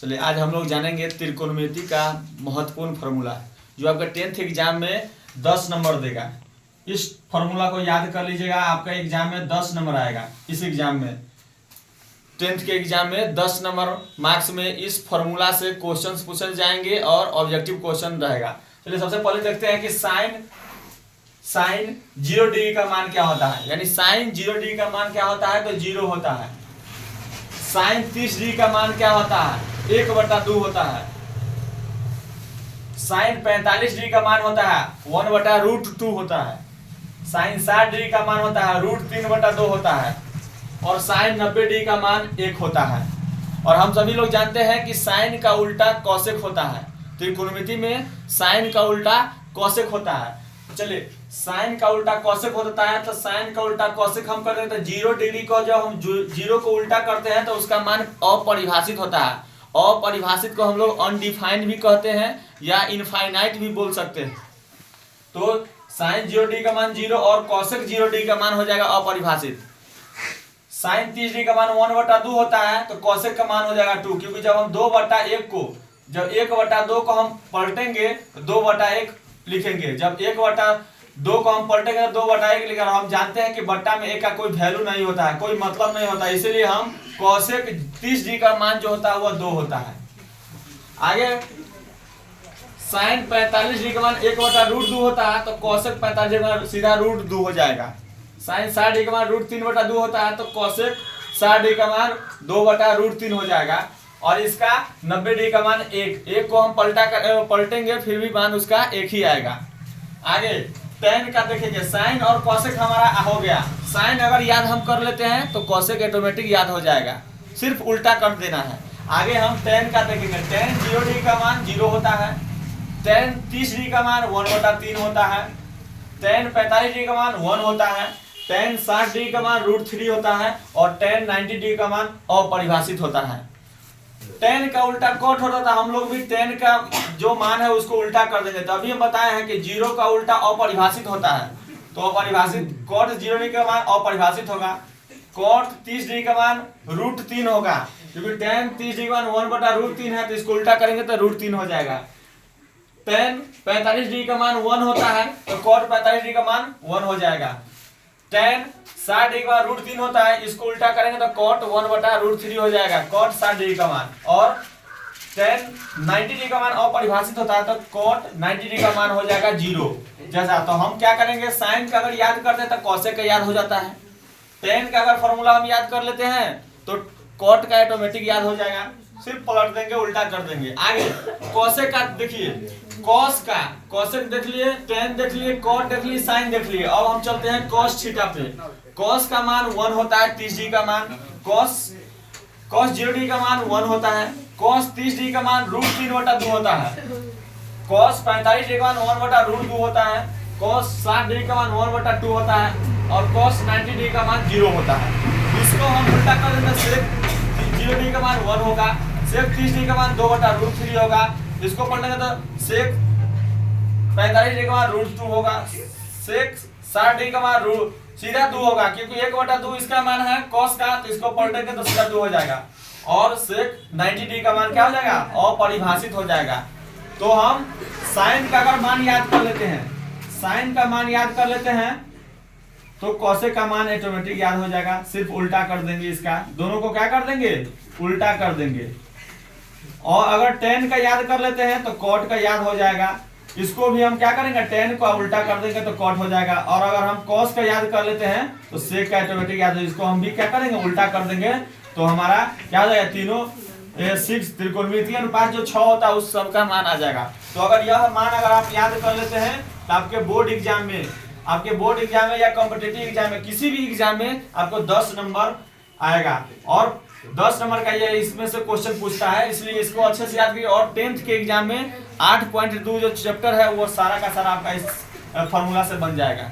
चलिए आज हम लोग जानेंगे त्रिकोणमिति का महत्वपूर्ण फार्मूला जो आपका 10th एग्जाम में 10 नंबर देगा। इस फार्मूला को याद कर लीजिएगा, आपका एग्जाम में 10 नंबर आएगा। इस एग्जाम में 10th के एग्जाम में 10 नंबर मार्क्स में इस फार्मूला से क्वेश्चंस पूछे जाएंगे और ऑब्जेक्टिव क्वेश्चन रहेगा। चलिए सबसे पहले देखते हैं कि साइन 0 डिग्री का मान क्या होता है। यानी साइन 0 डिग्री का मान क्या होता है तो 0 होता है। साइन 30 डिग्री का मान क्या होता है 1/2 होता है। साइन 45 डिग्री का मान होता है 1/√2 होता है। साइन 60 डिग्री का मान होता है √3/2 होता है। और साइन 90 डिग्री का मान 1 होता है। और हम सभी लोग जानते हैं कि साइन का उल्टा कॉसेक होता है। त्रिकोणमिति में साइन का उल्टा कॉसेक होता है। चलिए साइन का उल्टा कॉसेक होता है तो साइन का उल्टा कॉसेक हम करते हैं तो 0 डिग्री को जब हम 0 को उल्टा करते हैं तो उसका मान अपरिभाषित होता है। अपरिभाषित को हम लोग अनडिफाइंड भी कहते हैं या इनफाइनाइट भी बोल सकते हैं। तो साइन 0 डिग्री का मान 0 और कॉसेक 0 डिग्री का मान हो जाएगा अपरिभाषित। साइन 30 डिग्री का मान 1/2 होता है तो कॉसेक का मान हो जाएगा 2, क्योंकि जब हम 2/1 को जब 1/2 को हम पलटेंगे तो 2/1 लिखेंगे। जब 1/2 को हम पलटेंगे तो 2/1 लिखेंगे। हम जानते हैं कि बट्टा में 1 का कोई वैल्यू नहीं होता है, कोई मतलब नहीं होता है, इसीलिए हम कॉसेक 30 डिग्री का मान जो होता है वह 2 होता है। आगे साइन 45 डिग्री का मान 1/√2 होता है तो कॉसेक 45 डिग्री का मान सीधा √2 हो जाएगा। साइन 60 डिग्री का मान √3/2 होता है तो कॉसेक 60 डिग्री का मान 2/√3 हो जाएगा। और इसका 90 डिग्री का मान 1 को हम पलटेंगे फिर भी मान उसका 1 ही आएगा। आगे tan का देखेंगे, साइन और कॉसेक हमारा हो गया। साइन अगर याद हम कर लेते हैं तो कॉसेक ऑटोमेटिक याद हो जाएगा, सिर्फ उल्टा कर देना है। आगे हम tan का देखेंगे। tan 0 डिग्री का मान 0 होता है। tan 30 डिग्री का मान 1/3 होता है। tan 45 डिग्री का मान 1 होता है। tan 60 डिग्री का मान √3 होता है। और tan 90 डिग्री का मान अपरिभाषित होता है। tan का उल्टा कॉट होता था, हम लोग भी tan का जो मान है उसको उल्टा कर देंगे। तो अभी हम बताए हैं कि 0 का उल्टा अपरिभाषित होता है। तो अपरिभाषित कॉट 0 डिग्री का मान अपरिभाषित होगा। कॉट 30 डिग्री का मान √3 होगा, क्योंकि tan 30 डिग्री का मान 1/√3 है तो इसको उल्टा करेंगे तो √3 हो जाएगा। tan 45 डिग्री का मान 1 होता है तो कॉट 45 डिग्री का मान 1 हो जाएगा। tan 60 डिग्री का √3 होता है, इसको उल्टा करेंगे तो कॉट 1/√3 हो जाएगा, कॉट 60 डिग्री का मान। और tan 90 डिग्री का मान अपरिभाषित होता है तो कॉट 90 डिग्री का मान हो जाएगा 0 जैसा। तो हम क्या करेंगे, साइन का अगर याद करते हैं तो कॉसेक का याद हो जाता है। tan का अगर फॉर्मूला हम याद कर लेते हैं तो कॉट का ऑटोमेटिक याद हो जाएगा, सिर्फ पलट देंगे उल्टा कर देंगे। आगे कॉसेक का देखिए, कॉस का कॉसेक देख लिए, tan देख लिए, कॉट देख लिए, साइन देख लिए। अब हम चलते हैं कॉस थीटा पे। कॉस का मान 1 होता है 30 डिग्री का मान। कॉस 0 डिग्री का मान 1 होता है। कॉस 30 डिग्री का मान √3/2 होता है। कॉस 45 डिग्री का मान 1/√2 होता है। कॉस 60 डिग्री का मान 1/2 होता है। और कॉस 90 डिग्री का मान 0 होता है। इसको हम उल्टा कर देंगे, सेक 0 डिग्री का मान 1 होगा, सेक 30 डिग्री का मान 2/√3 होगा। इसको पढ़ेंगे तो सेक 45 डिग्री का मान √2 होगा, सेक 60 डिग्री का मान सीधा 2 होगा, क्योंकि 1/2 इसका मान है कॉस का, तो इसको पलटेंगे तो सीधा 2 हो जाएगा। और सेक 90 डिग्री का मान क्या हो जाएगा, अपरिभाषित हो जाएगा। तो हम साइन का अगर मान याद कर लेते हैं, साइन का मान याद कर लेते हैं तो कॉसेक का मान ऑटोमेटिक याद हो जाएगा, सिर्फ उल्टा कर देंगे। इसका दोनों को क्या कर देंगे, उल्टा कर देंगे। और अगर tan का याद कर लेते हैं तो कॉट का याद हो जाएगा। इसको भी हम क्या करेंगे, tan को उल्टा कर देंगे तो कॉट हो जाएगा। और अगर हम कॉस का याद कर लेते हैं तो सेक का ऑटोमेटिक याद हो, इसको हम भी क्या करेंगे, उल्टा कर देंगे तो हमारा क्या हो जाएगा, तीनों 6 त्रिकोणमितीय अनुपात जो 6 होता है उस सब का मान आ जाएगा। तो अगर यह मान अगर आप याद कर लेते हैं तो आपके बोर्ड एग्जाम में या कॉम्पिटिटिव एग्जाम में, किसी भी एग्जाम में आपको 10 नंबर आएगा। और 10 नंबर का ये इसमें से क्वेश्चन पूछता है, इसलिए इसको अच्छे से याद करिए। और 10th के एग्जाम में 8.2 जो चैप्टर है वो सारा का सारा आपका इस फार्मूला से बन जाएगा।